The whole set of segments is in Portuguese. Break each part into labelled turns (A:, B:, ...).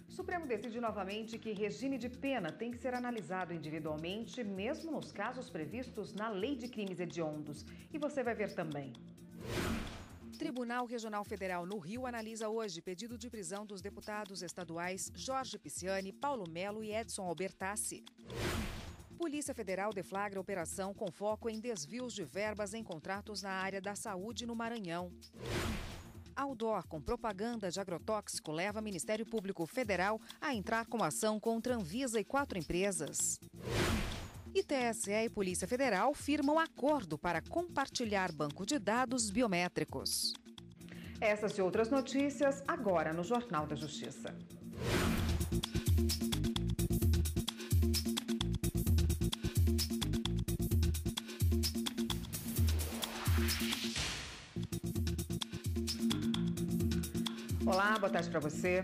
A: O Supremo decide novamente que regime de pena tem que ser analisado individualmente, mesmo nos casos previstos na Lei de Crimes Hediondos. E você vai ver também. Tribunal Regional Federal no Rio analisa hoje pedido de prisão dos deputados estaduais Jorge Pisciani, Paulo Melo e Edson Albertassi. Polícia Federal deflagra operação com foco em desvios de verbas em contratos na área da saúde no Maranhão. Outdoor com propaganda de agrotóxico leva Ministério Público Federal a entrar com ação contra Anvisa e 4 empresas. E TSE e Polícia Federal firmam acordo para compartilhar banco de dados biométricos. Essas e outras notícias agora no Jornal da Justiça. Olá, boa tarde para você.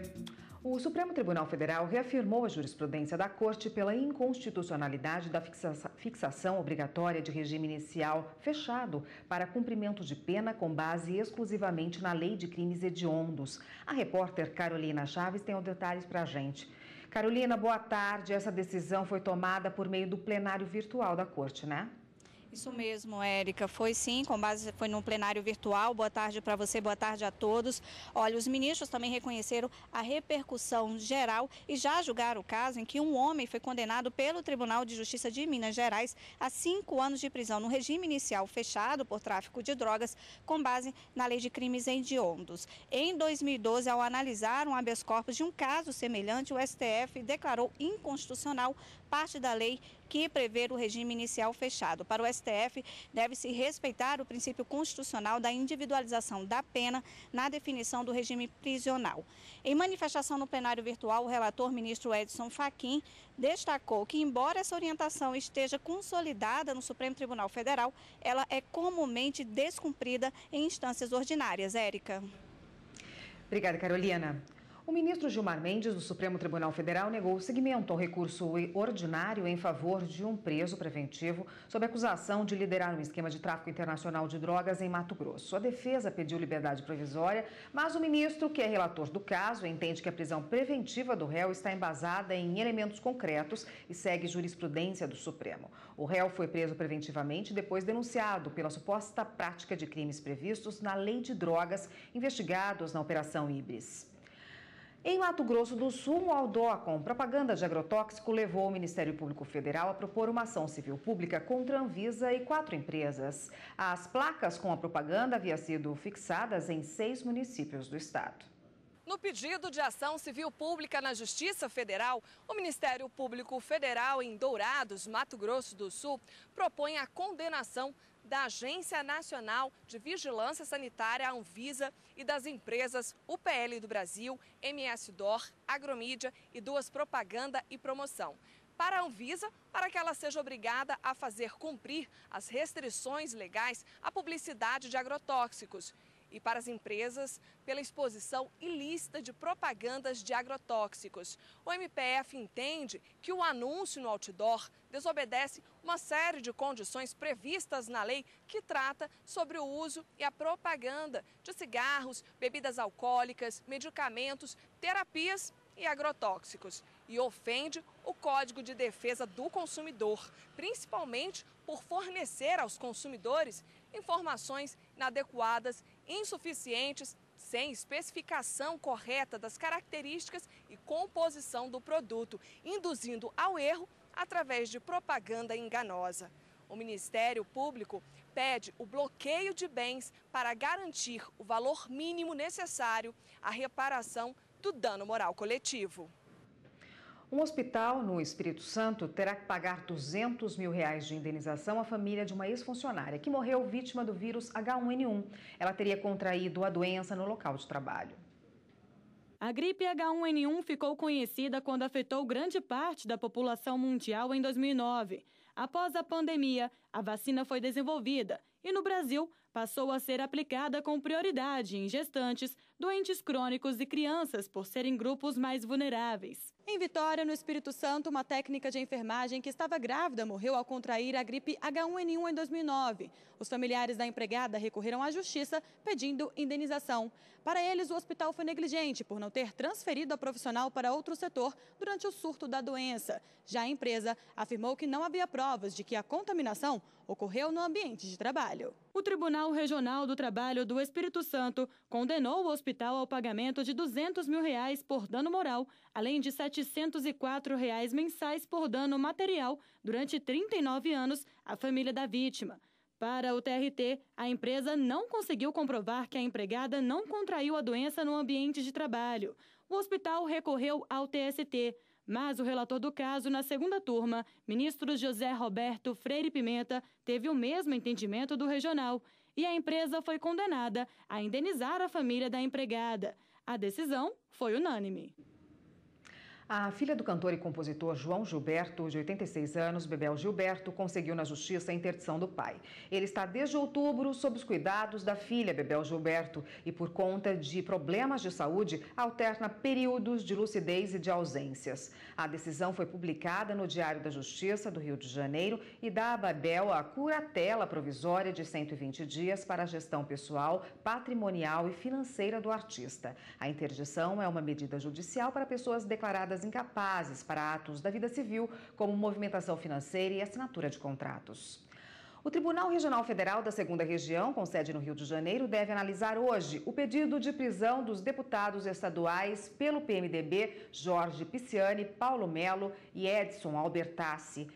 A: O Supremo Tribunal Federal reafirmou a jurisprudência da Corte pela inconstitucionalidade da fixação obrigatória de regime inicial fechado para cumprimento de pena com base exclusivamente na Lei de Crimes Hediondos. A repórter Carolina Chaves tem os detalhes para a gente. Carolina, boa tarde. Essa decisão foi tomada por meio do plenário virtual da Corte, né?
B: Isso mesmo, Érica, foi sim, foi num plenário virtual. Boa tarde para você, boa tarde a todos. Olha, os ministros também reconheceram a repercussão geral e já julgaram o caso em que um homem foi condenado pelo Tribunal de Justiça de Minas Gerais a 5 anos de prisão no regime inicial fechado por tráfico de drogas com base na Lei de Crimes Hediondos. Em 2012, ao analisar um habeas corpus de um caso semelhante, o STF declarou inconstitucional parte da lei que prevê o regime inicial fechado. Para o STF, deve-se respeitar o princípio constitucional da individualização da pena na definição do regime prisional. Em manifestação no plenário virtual, o relator ministro Edson Fachin destacou que, embora essa orientação esteja consolidada no Supremo Tribunal Federal, ela é comumente descumprida em instâncias ordinárias. Érica.
A: Obrigada, Carolina. O ministro Gilmar Mendes, do Supremo Tribunal Federal, negou seguimento ao recurso ordinário em favor de um preso preventivo sob acusação de liderar um esquema de tráfico internacional de drogas em Mato Grosso. A defesa pediu liberdade provisória, mas o ministro, que é relator do caso, entende que a prisão preventiva do réu está embasada em elementos concretos e segue jurisprudência do Supremo. O réu foi preso preventivamente depois denunciado pela suposta prática de crimes previstos na Lei de Drogas, investigados na Operação Híbris. Em Mato Grosso do Sul, um outdoor com propaganda de agrotóxico levou o Ministério Público Federal a propor uma ação civil pública contra a Anvisa e 4 empresas. As placas com a propaganda haviam sido fixadas em 6 municípios do estado.
C: No pedido de ação civil pública na Justiça Federal, o Ministério Público Federal em Dourados, Mato Grosso do Sul, propõe a condenação da Agência Nacional de Vigilância Sanitária, Anvisa, e das empresas UPL do Brasil, MS-DOR, Agromídia e 2 Propaganda e Promoção. Para a Anvisa, para que ela seja obrigada a fazer cumprir as restrições legais à publicidade de agrotóxicos. E para as empresas, pela exposição ilícita de propagandas de agrotóxicos. O MPF entende que o anúncio no outdoor desobedece uma série de condições previstas na lei que trata sobre o uso e a propaganda de cigarros, bebidas alcoólicas, medicamentos, terapias e agrotóxicos, e ofende o Código de Defesa do Consumidor, principalmente por fornecer aos consumidores informações inadequadas, insuficientes, sem especificação correta das características e composição do produto, induzindo ao erro através de propaganda enganosa. O Ministério Público pede o bloqueio de bens para garantir o valor mínimo necessário à reparação do dano moral coletivo.
A: Um hospital no Espírito Santo terá que pagar R$200 mil de indenização à família de uma ex-funcionária que morreu vítima do vírus H1N1. Ela teria contraído a doença no local de trabalho.
D: A gripe H1N1 ficou conhecida quando afetou grande parte da população mundial em 2009. Após a pandemia, a vacina foi desenvolvida e, no Brasil, passou a ser aplicada com prioridade em gestantes, doentes crônicos e crianças, por serem grupos mais vulneráveis. Em Vitória, no Espírito Santo, uma técnica de enfermagem que estava grávida morreu ao contrair a gripe H1N1 em 2009. Os familiares da empregada recorreram à justiça pedindo indenização. Para eles, o hospital foi negligente por não ter transferido a profissional para outro setor durante o surto da doença. Já a empresa afirmou que não havia provas de que a contaminação ocorreu no ambiente de trabalho. O Tribunal Regional do Trabalho do Espírito Santo condenou o hospital ao pagamento de R$200 mil por dano moral, além de R$ 704 mensais por dano material durante 39 anos à família da vítima. Para o TRT, a empresa não conseguiu comprovar que a empregada não contraiu a doença no ambiente de trabalho. O hospital recorreu ao TST, mas o relator do caso, na segunda turma, ministro José Roberto Freire Pimenta, teve o mesmo entendimento do regional e a empresa foi condenada a indenizar a família da empregada. A decisão foi unânime.
A: A filha do cantor e compositor João Gilberto, de 86 anos, Bebel Gilberto, conseguiu na justiça a interdição do pai. Ele está desde outubro sob os cuidados da filha, Bebel Gilberto, e por conta de problemas de saúde, alterna períodos de lucidez e de ausências. A decisão foi publicada no Diário da Justiça do Rio de Janeiro e dá a Bebel a curatela provisória de 120 dias para a gestão pessoal, patrimonial e financeira do artista. A interdição é uma medida judicial para pessoas declaradas incapazes para atos da vida civil, como movimentação financeira e assinatura de contratos. O Tribunal Regional Federal da 2ª Região, com sede no Rio de Janeiro, deve analisar hoje o pedido de prisão dos deputados estaduais pelo PMDB, Jorge Pisciani, Paulo Melo e Edson Albertassi.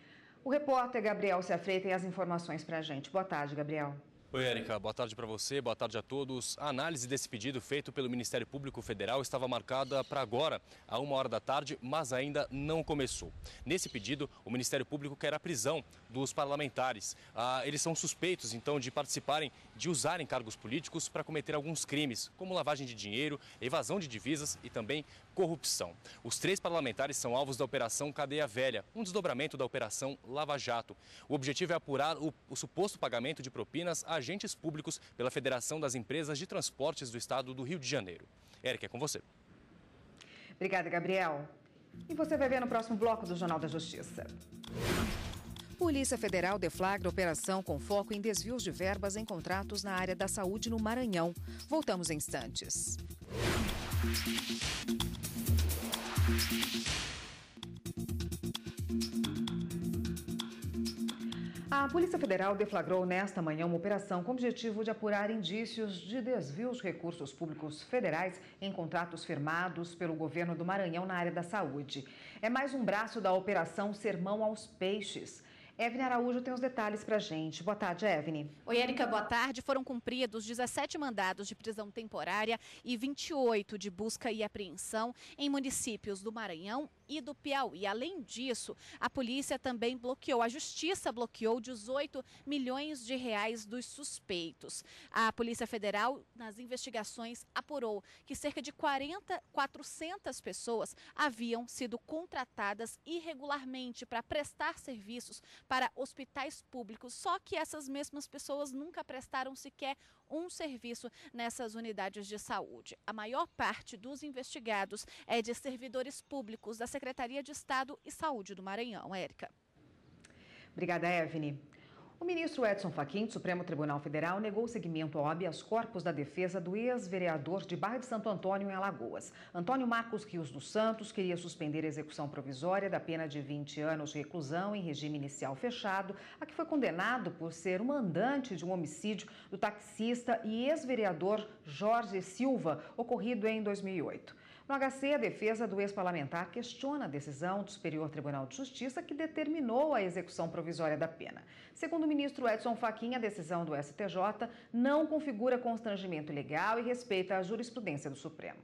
A: O repórter Gabriel Seafrei tem as informações para a gente. Boa tarde, Gabriel.
E: Oi, Érica. Boa tarde para você, boa tarde a todos. A análise desse pedido feito pelo Ministério Público Federal estava marcada para agora, à 1h da tarde, mas ainda não começou. Nesse pedido, o Ministério Público quer a prisão dos parlamentares. Eles são suspeitos, então, de participarem, de usarem cargos políticos para cometer alguns crimes, como lavagem de dinheiro, evasão de divisas e também corrupção. Os 3 parlamentares são alvos da Operação Cadeia Velha, um desdobramento da Operação Lava Jato. O objetivo é apurar o suposto pagamento de propinas a agentes públicos pela Federação das Empresas de Transportes do Estado do Rio de Janeiro. Érica, é com você.
A: Obrigada, Gabriel. E você vai ver no próximo bloco do Jornal da Justiça.
F: Polícia Federal deflagra operação com foco em desvios de verbas em contratos na área da saúde no Maranhão. Voltamos em instantes.
A: A Polícia Federal deflagrou nesta manhã uma operação com o objetivo de apurar indícios de desvios de recursos públicos federais em contratos firmados pelo governo do Maranhão na área da saúde. É mais um braço da Operação Sermão aos Peixes. Evne Araújo tem os detalhes para a gente. Boa tarde, Evne.
B: Oi, Érica, boa tarde. Foram cumpridos 17 mandados de prisão temporária e 28 de busca e apreensão em municípios do Maranhão e do Piauí. Além disso, a polícia também bloqueou, a justiça bloqueou 18 milhões de reais dos suspeitos. A Polícia Federal, nas investigações, apurou que cerca de 400 pessoas haviam sido contratadas irregularmente para prestar serviços para hospitais públicos, só que essas mesmas pessoas nunca prestaram sequer um serviço nessas unidades de saúde. A maior parte dos investigados é de servidores públicos da Secretaria de Estado e Saúde do Maranhão. Érica.
A: Obrigada, Evne. O ministro Edson Fachin, do Supremo Tribunal Federal, negou seguimento ao habeas corpus da defesa do ex-vereador de Barra de Santo Antônio, em Alagoas. Antônio Marcos Rios dos Santos queria suspender a execução provisória da pena de 20 anos de reclusão em regime inicial fechado, a que foi condenado por ser o mandante de um homicídio do taxista e ex-vereador Jorge Silva, ocorrido em 2008. No HC, a defesa do ex-parlamentar questiona a decisão do Superior Tribunal de Justiça que determinou a execução provisória da pena. Segundo o ministro Edson Fachin, a decisão do STJ não configura constrangimento ilegal e respeita a jurisprudência do Supremo.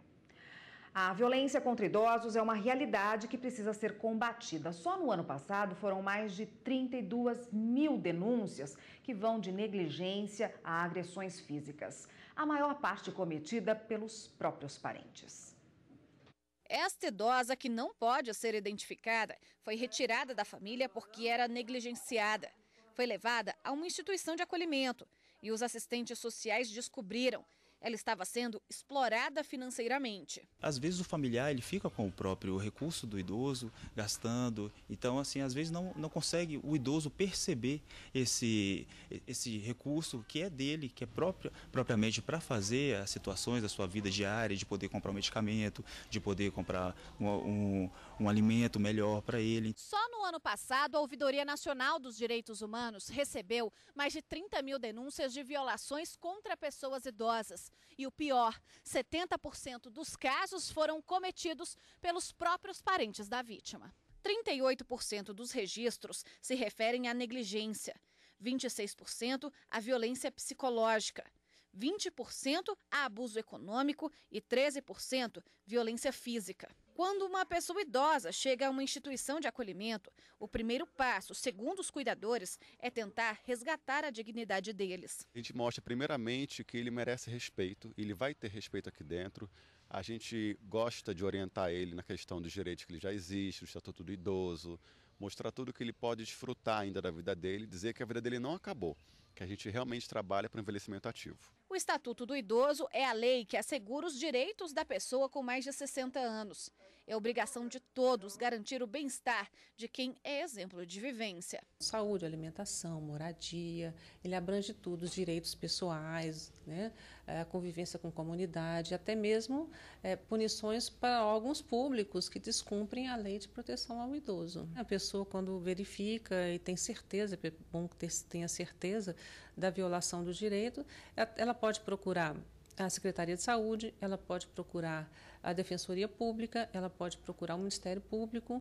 A: A violência contra idosos é uma realidade que precisa ser combatida. Só no ano passado foram mais de 32 mil denúncias que vão de negligência a agressões físicas. A maior parte cometida pelos próprios parentes.
B: Esta idosa, que não pode ser identificada, foi retirada da família porque era negligenciada. Foi levada a uma instituição de acolhimento e os assistentes sociais descobriram
G: ela estava sendo explorada financeiramente.
H: Às vezes o familiar ele fica com o próprio recurso do idoso, gastando. Então, assim, às vezes não consegue o idoso perceber esse recurso que é dele, que é propriamente para fazer as situações da sua vida diária, de poder comprar um medicamento, de poder comprar um alimento melhor para ele.
G: Só no ano passado, a Ouvidoria Nacional dos Direitos Humanos recebeu mais de 30 mil denúncias de violações contra pessoas idosas. E o pior, 70% dos casos foram cometidos pelos próprios parentes da vítima. 38% dos registros se referem à negligência, 26% à violência psicológica, 20% a abuso econômico e 13% violência física. Quando uma pessoa idosa chega a uma instituição de acolhimento, o primeiro passo, segundo os cuidadores, é tentar resgatar a dignidade deles.
I: A gente mostra primeiramente que ele merece respeito, ele vai ter respeito aqui dentro. A gente gosta de orientar ele na questão dos direitos que ele já existe, o Estatuto do Idoso, mostrar tudo que ele pode desfrutar ainda da vida dele, dizer que a vida dele não acabou, que a gente realmente trabalha para o envelhecimento ativo.
G: O Estatuto do Idoso é a lei que assegura os direitos da pessoa com mais de 60 anos. É obrigação de todos garantir o bem-estar de quem é exemplo de vivência.
J: Saúde, alimentação, moradia, ele abrange tudo, os direitos pessoais, né? A convivência com comunidade, até mesmo punições para órgãos públicos que descumprem a lei de proteção ao idoso. A pessoa, quando verifica e tem certeza, é bom que tenha certeza da violação do direito, ela pode procurar a Secretaria de Saúde, ela pode procurar a Defensoria Pública, ela pode procurar o Ministério Público.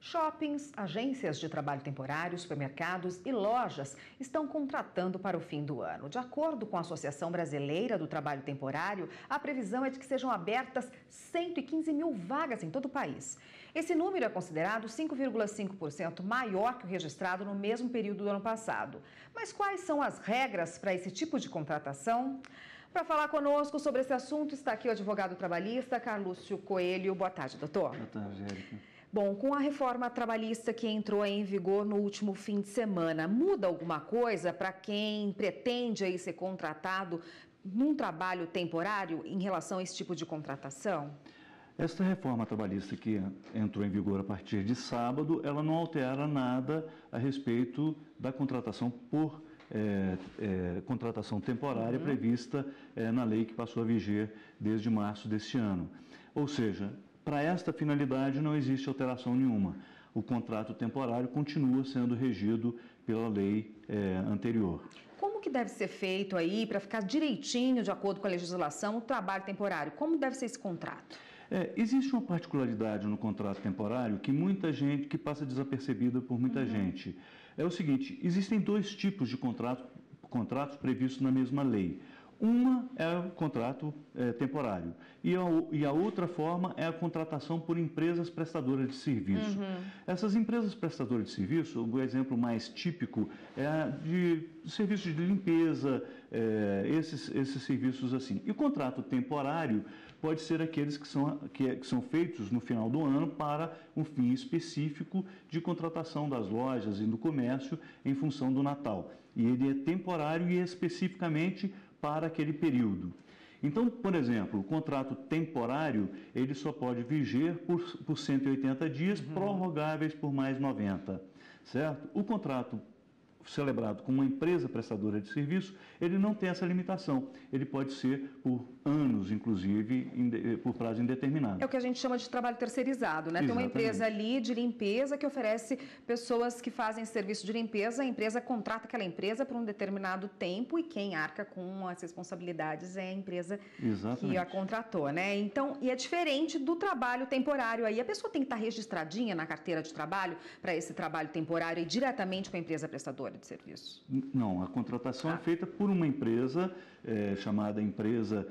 A: Shoppings, agências de trabalho temporário, supermercados e lojas estão contratando para o fim do ano. De acordo com a Associação Brasileira do Trabalho Temporário, a previsão é de que sejam abertas 115 mil vagas em todo o país. Esse número é considerado 5,5% maior que o registrado no mesmo período do ano passado. Mas quais são as regras para esse tipo de contratação? Para falar conosco sobre esse assunto está aqui o advogado trabalhista Carlúcio Coelho. Boa tarde, doutor.
K: Boa tarde, Érica.
A: Bom, com a reforma trabalhista que entrou em vigor no último fim de semana, muda alguma coisa para quem pretende aí ser contratado num trabalho temporário em relação a esse tipo de contratação?
K: Esta reforma trabalhista que entrou em vigor a partir de sábado, ela não altera nada a respeito da contratação por contratação temporária prevista na lei que passou a viger desde março deste ano. Ou seja, para esta finalidade não existe alteração nenhuma. O contrato temporário continua sendo regido pela lei anterior.
A: Como que deve ser feito aí para ficar direitinho, de acordo com a legislação, o trabalho temporário? Como deve ser esse contrato?
K: Existe uma particularidade no contrato temporário que passa desapercebida por muita gente. É o seguinte, existem dois tipos de contratos previstos na mesma lei. Uma é o contrato temporário e a outra forma é a contratação por empresas prestadoras de serviço. Essas empresas prestadoras de serviço, o exemplo mais típico é de serviços de limpeza, esses serviços assim. E o contrato temporário pode ser aqueles que são feitos no final do ano para um fim específico de contratação das lojas e do comércio em função do Natal. E ele é temporário e especificamente para aquele período. Então, por exemplo, o contrato temporário, ele só pode viger por 180 dias, prorrogáveis por mais 90, certo? O contrato celebrado com uma empresa prestadora de serviço, ele não tem essa limitação. Ele pode ser por anos, inclusive, por prazo indeterminado.
A: É o que a gente chama de trabalho terceirizado, né? Exatamente. Tem uma empresa ali de limpeza que oferece pessoas que fazem serviço de limpeza, a empresa contrata aquela empresa por um determinado tempo e quem arca com as responsabilidades é a empresa que a contratou, né? Então, e é diferente do trabalho temporário aí. A pessoa tem que estar registradinha na carteira de trabalho para esse trabalho temporário e diretamente com a empresa prestadora de serviço?
K: Não, a contratação é feita por uma empresa chamada empresa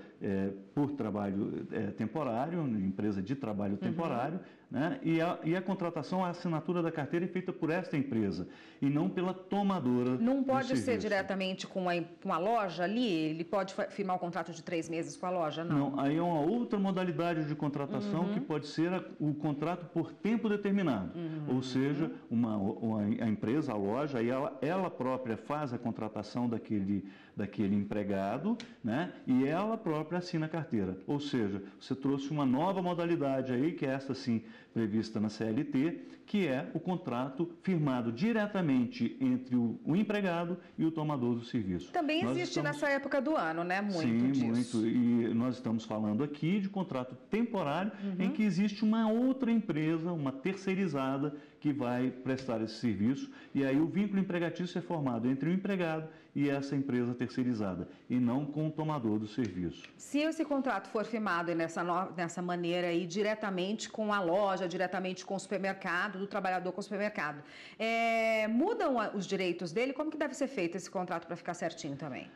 K: por trabalho temporário, empresa de trabalho temporário, né? E a contratação, a assinatura da carteira é feita por esta empresa e não pela tomadora.
A: Não pode ser diretamente com a loja ali? Ele pode firmar um contrato de 3 meses com a loja?
K: Não, aí é uma outra modalidade de contratação que pode ser o contrato por tempo determinado. Ou seja, a empresa, a loja, aí ela própria faz a contratação daquele empregado empregado, né, e ela própria assina a carteira. Ou seja, você trouxe uma nova modalidade aí, que é essa sim prevista na CLT, que é o contrato firmado diretamente entre o empregado e o tomador do serviço.
A: Também existe nessa época do ano, né? Muito disso.
K: Muito. E nós estamos falando aqui de contrato temporário, em que existe uma outra empresa, uma terceirizada, que vai prestar esse serviço. E aí o vínculo empregatício é formado entre o empregado e essa empresa terceirizada, e não com o tomador do serviço.
A: Se esse contrato for firmado nessa maneira aí, diretamente com a loja, diretamente com o supermercado, do trabalhador com o supermercado, mudam os direitos dele? Como que deve ser feito esse contrato para ficar certinho também?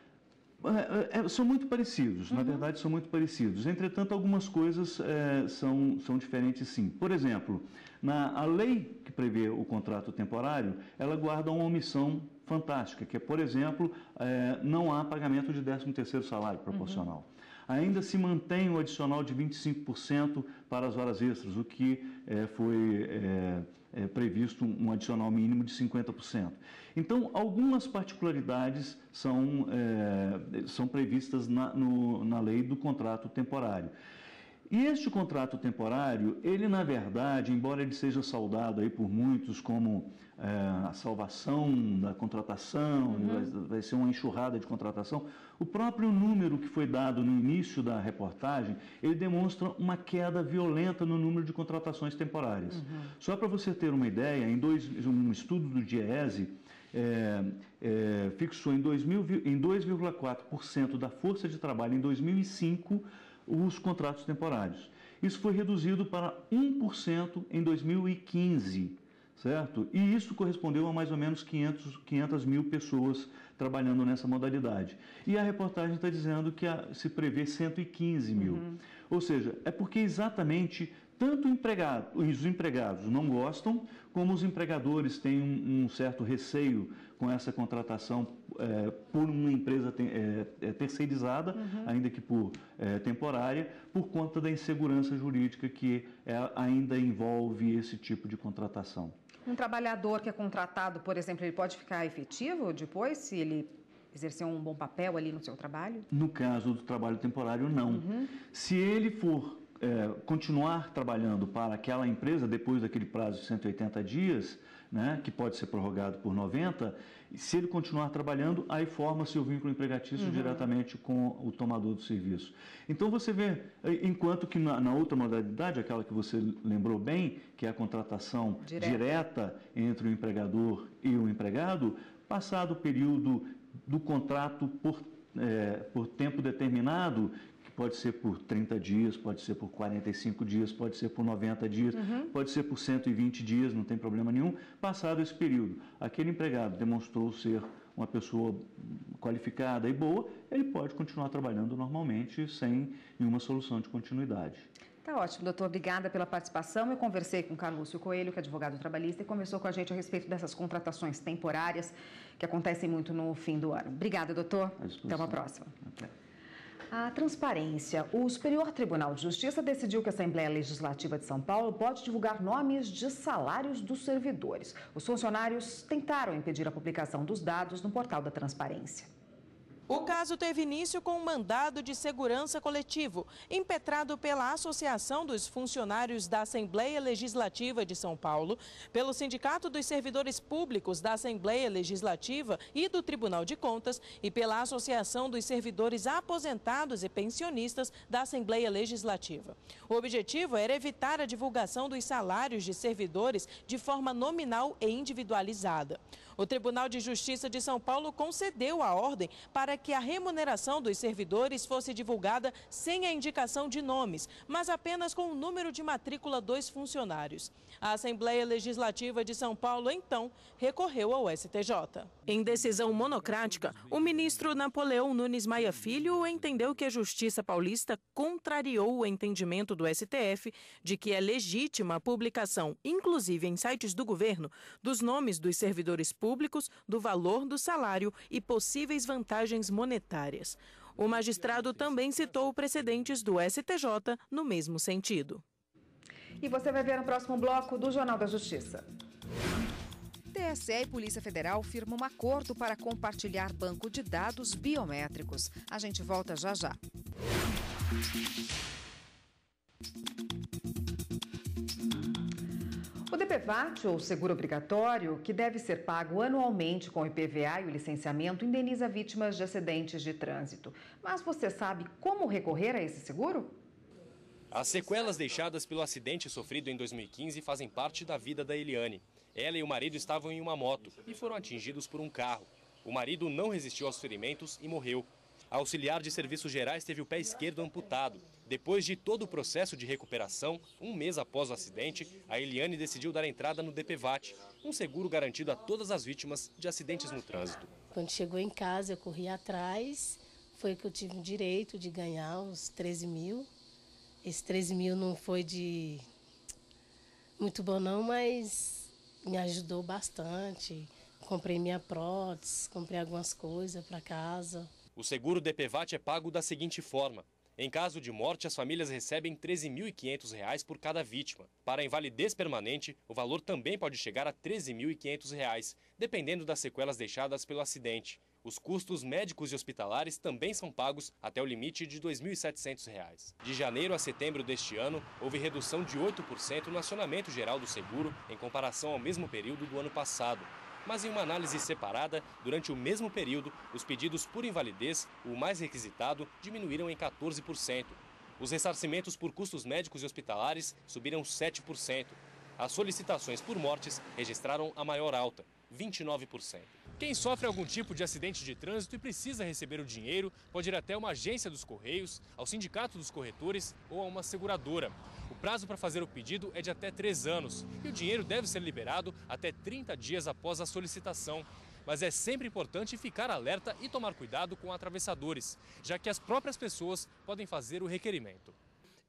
K: São muito parecidos, na verdade são muito parecidos. Entretanto, algumas coisas são diferentes sim. Por exemplo, a lei que prevê o contrato temporário, ela guarda uma omissão fantástica, que é, por exemplo, não há pagamento de 13º salário proporcional. Ainda se mantém o adicional de 25% para as horas extras, o que foi previsto um adicional mínimo de 50%. Então, algumas particularidades são previstas na lei do contrato temporário. E este contrato temporário, ele na verdade, embora ele seja saudado aí por muitos como a salvação da contratação, vai ser uma enxurrada de contratação, o próprio número que foi dado no início da reportagem, ele demonstra uma queda violenta no número de contratações temporárias. Só para você ter uma ideia, um estudo do DIEESE fixou em 2,4% da força de trabalho em 2005 os contratos temporários. Isso foi reduzido para 1% em 2015, certo? E isso correspondeu a mais ou menos 500 mil pessoas trabalhando nessa modalidade. E a reportagem está dizendo que se prevê 115 mil. Ou seja, é porque exatamente tanto os empregados não gostam, como os empregadores têm um certo receio com essa contratação por uma empresa terceirizada, ainda que por temporária, por conta da insegurança jurídica que ainda envolve esse tipo de contratação.
A: Um trabalhador que é contratado, por exemplo, ele pode ficar efetivo depois, se ele exercer um bom papel ali no seu trabalho?
K: No caso do trabalho temporário, não. Se ele for continuar trabalhando para aquela empresa depois daquele prazo de 180 dias, né, que pode ser prorrogado por 90, se ele continuar trabalhando, aí forma-se o vínculo empregatício diretamente com o tomador do serviço. Então você vê, enquanto que na outra modalidade, aquela que você lembrou bem, que é a contratação direta entre o empregador e o empregado, passado o período do contrato por tempo determinado, pode ser por 30 dias, pode ser por 45 dias, pode ser por 90 dias, pode ser por 120 dias, não tem problema nenhum. Passado esse período, aquele empregado demonstrou ser uma pessoa qualificada e boa, ele pode continuar trabalhando normalmente, sem nenhuma solução de continuidade.
A: Tá ótimo, doutor. Obrigada pela participação. Eu conversei com Carlúcio Coelho, que é advogado trabalhista, e conversou com a gente a respeito dessas contratações temporárias que acontecem muito no fim do ano. Obrigada, doutor. Até uma próxima. A transparência. O Superior Tribunal de Justiça decidiu que a Assembleia Legislativa de São Paulo pode divulgar nomes de salários dos servidores. Os funcionários tentaram impedir a publicação dos dados no portal da transparência.
L: O caso teve início com um mandado de segurança coletivo, impetrado pela Associação dos Funcionários da Assembleia Legislativa de São Paulo, pelo Sindicato dos Servidores Públicos da Assembleia Legislativa e do Tribunal de Contas e pela Associação dos Servidores Aposentados e Pensionistas da Assembleia Legislativa. O objetivo era evitar a divulgação dos salários de servidores de forma nominal e individualizada. O Tribunal de Justiça de São Paulo concedeu a ordem para que a remuneração dos servidores fosse divulgada sem a indicação de nomes, mas apenas com o número de matrícula dos funcionários. A Assembleia Legislativa de São Paulo, então, recorreu ao STJ. Em decisão monocrática, o ministro Napoleão Nunes Maia Filho entendeu que a Justiça Paulista contrariou o entendimento do STF de que é legítima a publicação, inclusive em sites do governo, dos nomes dos servidores públicos, do valor do salário e possíveis vantagens monetárias. O magistrado também citou precedentes do STJ no mesmo sentido.
A: E você vai ver no próximo bloco do Jornal da Justiça.
F: TSE e Polícia Federal firmam um acordo para compartilhar banco de dados biométricos. A gente volta já já.
A: O DPVAT, ou seguro obrigatório, que deve ser pago anualmente com o IPVA e o licenciamento, indeniza vítimas de acidentes de trânsito. Mas você sabe como recorrer a esse seguro?
E: As sequelas deixadas pelo acidente sofrido em 2015 fazem parte da vida da Eliane. Ela e o marido estavam em uma moto e foram atingidos por um carro. O marido não resistiu aos ferimentos e morreu. A auxiliar de serviços gerais teve o pé esquerdo amputado. Depois de todo o processo de recuperação, um mês após o acidente, a Eliane decidiu dar entrada no DPVAT, um seguro garantido a todas as vítimas de acidentes no trânsito.
M: Quando chegou em casa, eu corri atrás, foi que eu tive o direito de ganhar os 13 mil. Esse 13 mil não foi de muito bom não, mas me ajudou bastante. Comprei minha prótese, comprei algumas coisas para casa.
E: O seguro DPVAT é pago da seguinte forma. Em caso de morte, as famílias recebem R$ 13.500 por cada vítima. Para a invalidez permanente, o valor também pode chegar a R$ 13.500, dependendo das sequelas deixadas pelo acidente. Os custos médicos e hospitalares também são pagos até o limite de R$ 2.700. De janeiro a setembro deste ano, houve redução de 8% no acionamento geral do seguro em comparação ao mesmo período do ano passado. Mas em uma análise separada, durante o mesmo período, os pedidos por invalidez, o mais requisitado, diminuíram em 14%. Os ressarcimentos por custos médicos e hospitalares subiram 7%. As solicitações por mortes registraram a maior alta, 29%. Quem sofre algum tipo de acidente de trânsito e precisa receber o dinheiro pode ir até uma agência dos Correios, ao sindicato dos corretores ou a uma seguradora. O prazo para fazer o pedido é de até 3 anos e o dinheiro deve ser liberado até 30 dias após a solicitação. Mas é sempre importante ficar alerta e tomar cuidado com atravessadores, já que as próprias pessoas podem fazer o requerimento.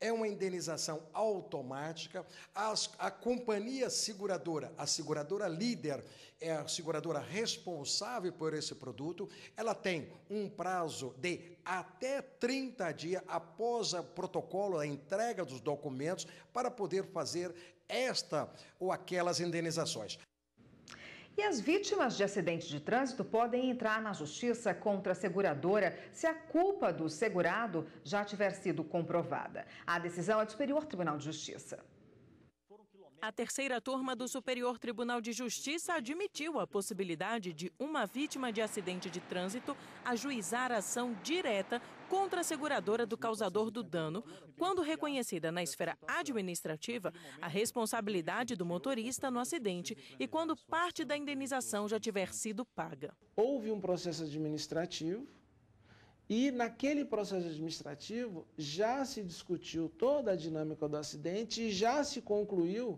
N: É uma indenização automática. A companhia seguradora, a seguradora líder, é a seguradora responsável por esse produto. Ela tem um prazo de até 30 dias após o protocolo, a entrega dos documentos, para poder fazer esta ou aquelas indenizações.
A: E as vítimas de acidentes de trânsito podem entrar na justiça contra a seguradora se a culpa do segurado já tiver sido comprovada. A decisão é do Superior Tribunal de Justiça.
D: A terceira turma do Superior Tribunal de Justiça admitiu a possibilidade de uma vítima de acidente de trânsito ajuizar ação direta contra a seguradora do causador do dano, quando reconhecida na esfera administrativa a responsabilidade do motorista no acidente e quando parte da indenização já tiver sido paga.
O: Houve um processo administrativo e naquele processo administrativo já se discutiu toda a dinâmica do acidente e já se concluiu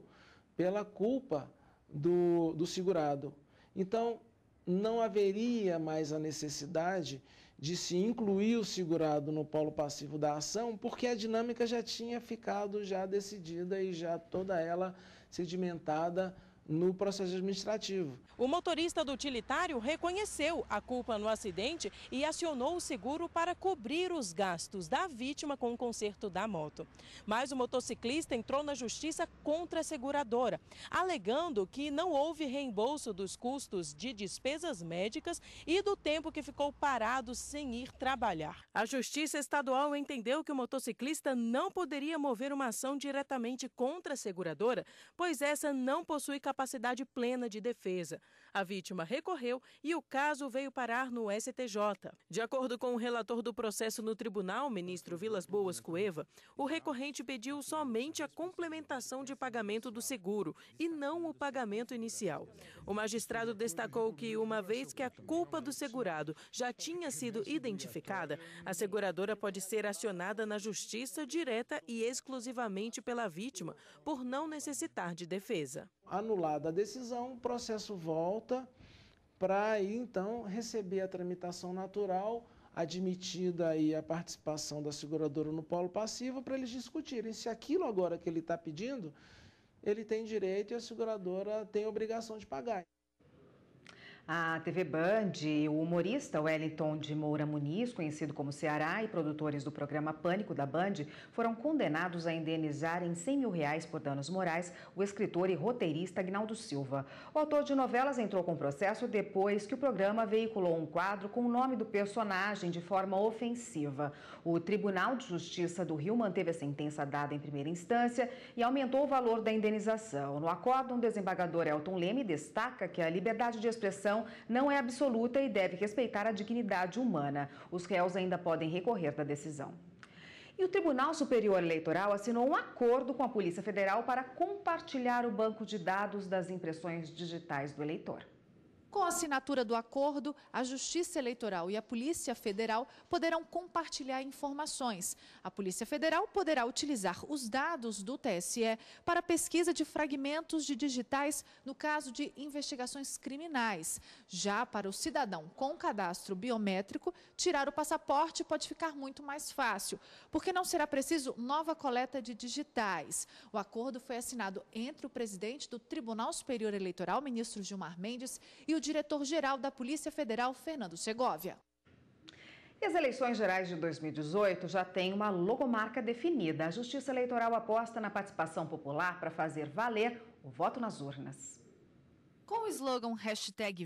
O: pela culpa do segurado. Então, não haveria mais a necessidade de se incluir o segurado no polo passivo da ação, porque a dinâmica já tinha ficado já decidida e já toda ela sedimentada no processo administrativo.
D: O motorista do utilitário reconheceu a culpa no acidente e acionou o seguro para cobrir os gastos da vítima com o conserto da moto. Mas o motociclista entrou na justiça contra a seguradora, alegando que não houve reembolso dos custos de despesas médicas e do tempo que ficou parado sem ir trabalhar. A Justiça Estadual entendeu que o motociclista não poderia mover uma ação diretamente contra a seguradora, pois essa não possui capacidade plena de defesa. A vítima recorreu e o caso veio parar no STJ. De acordo com o relator do processo no tribunal, ministro Vilas Boas Cueva, o recorrente pediu somente a complementação de pagamento do seguro e não o pagamento inicial. O magistrado destacou que, uma vez que a culpa do segurado já tinha sido identificada, a seguradora pode ser acionada na justiça direta e exclusivamente pela vítima, por não necessitar de defesa.
O: Anulada a decisão, o processo volta para aí, então, receber a tramitação natural, admitida aí a participação da seguradora no polo passivo, para eles discutirem se aquilo agora que ele está pedindo, ele tem direito e a seguradora tem obrigação de pagar.
A: A TV Band, o humorista Wellington de Moura Muniz, conhecido como Ceará, e produtores do programa Pânico da Band foram condenados a indenizar em R$100 mil por danos morais o escritor e roteirista Agnaldo Silva. O autor de novelas entrou com processo depois que o programa veiculou um quadro com o nome do personagem de forma ofensiva. O Tribunal de Justiça do Rio manteve a sentença dada em primeira instância e aumentou o valor da indenização. No acórdão, o desembargador Elton Leme destaca que a liberdade de expressão não é absoluta e deve respeitar a dignidade humana. Os réus ainda podem recorrer da decisão. E o Tribunal Superior Eleitoral assinou um acordo com a Polícia Federal para compartilhar o banco de dados das impressões digitais do eleitor.
P: Com a assinatura do acordo, a Justiça Eleitoral e a Polícia Federal poderão compartilhar informações. A Polícia Federal poderá utilizar os dados do TSE para pesquisa de fragmentos de digitais no caso de investigações criminais. Já para o cidadão com cadastro biométrico, tirar o passaporte pode ficar muito mais fácil, porque não será preciso nova coleta de digitais. O acordo foi assinado entre o presidente do Tribunal Superior Eleitoral, ministro Gilmar Mendes, e o diretor-geral da Polícia Federal, Fernando Segovia.
A: E as eleições gerais de 2018 já têm uma logomarca definida. A Justiça Eleitoral aposta na participação popular para fazer valer o voto nas urnas.
P: Com o slogan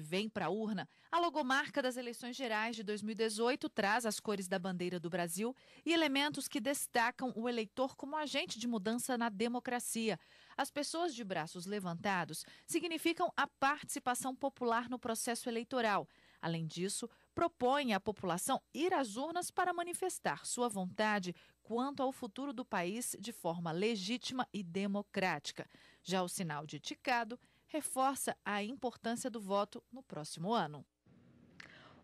P: #Vem pra urna, a logomarca das eleições gerais de 2018 traz as cores da bandeira do Brasil e elementos que destacam o eleitor como agente de mudança na democracia. As pessoas de braços levantados significam a participação popular no processo eleitoral. Além disso, propõe à população ir às urnas para manifestar sua vontade quanto ao futuro do país de forma legítima e democrática. Já o sinal de ticado reforça a importância do voto no próximo ano.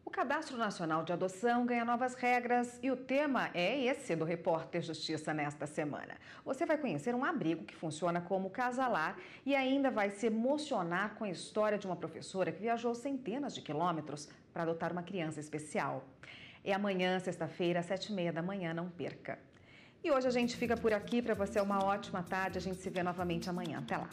A: O Cadastro Nacional de Adoção ganha novas regras e o tema é esse do Repórter Justiça nesta semana. Você vai conhecer um abrigo que funciona como casalar e ainda vai se emocionar com a história de uma professora que viajou centenas de quilômetros para adotar uma criança especial. É amanhã, sexta-feira, às 7h30 da manhã, não perca. E hoje a gente fica por aqui. Para você uma ótima tarde. A gente se vê novamente amanhã. Até lá.